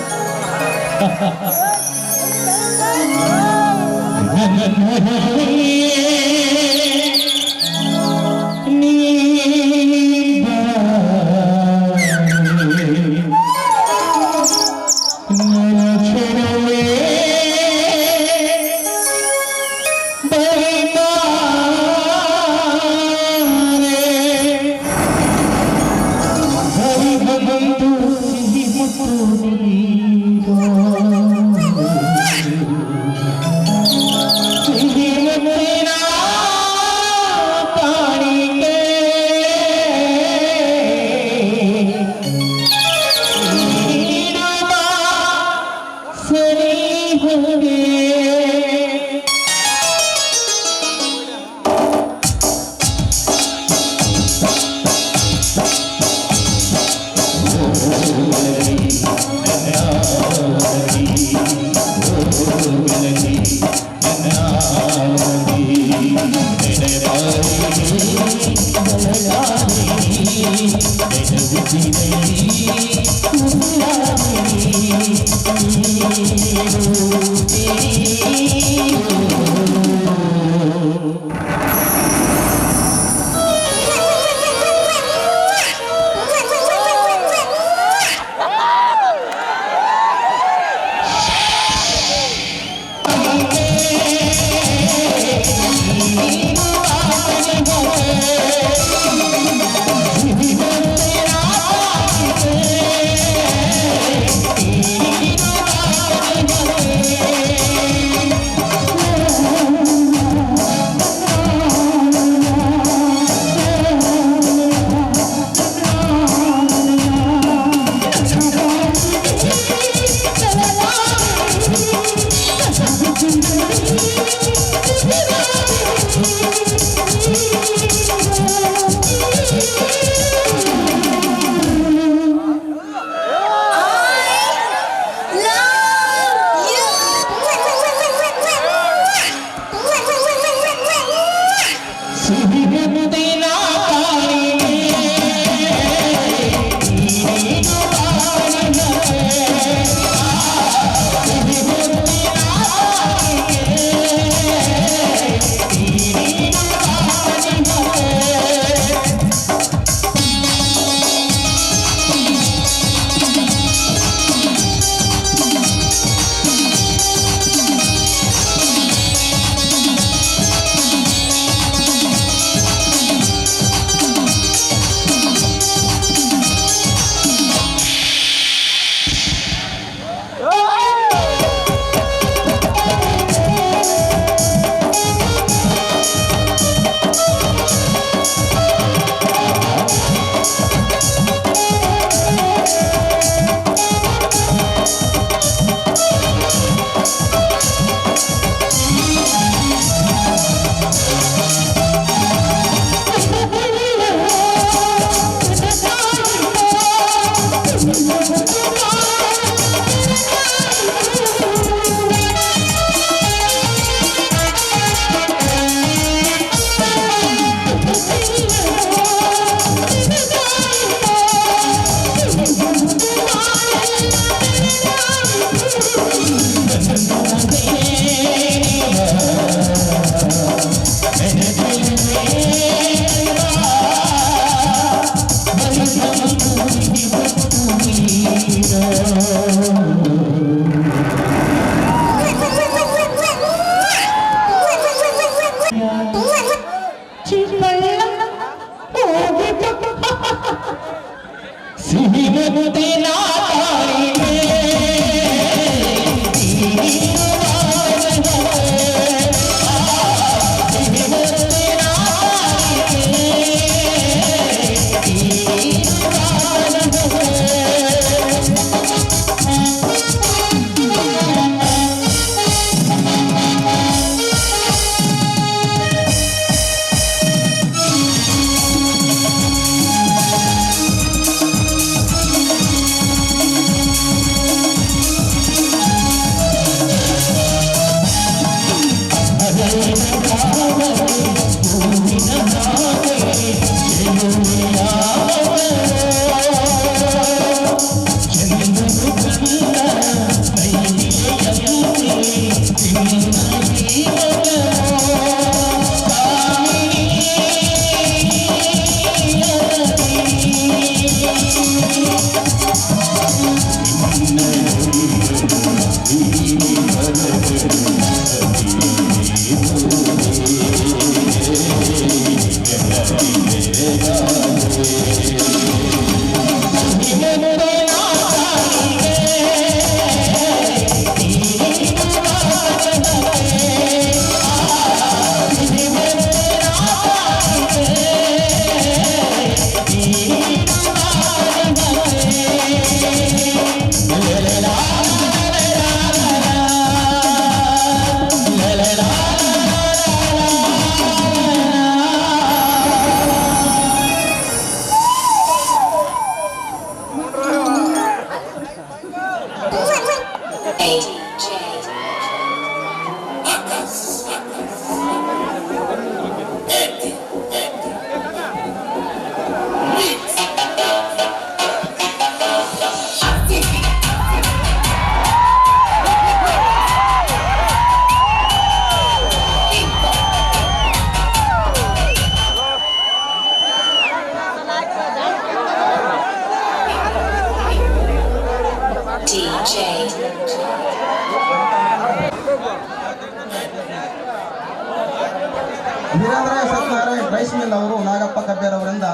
ವೀರೇಂದ್ರ ಸತ್ಯನಾರಾಯಣ ರೈಸ್ ಮಿಲ್ ಅವರು ನಾಗಪ್ಪ ಕಬ್ಬೇರ್ ಅವರಿಂದ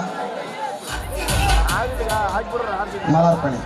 ಮಾಲಾರ್ಪಣೆ.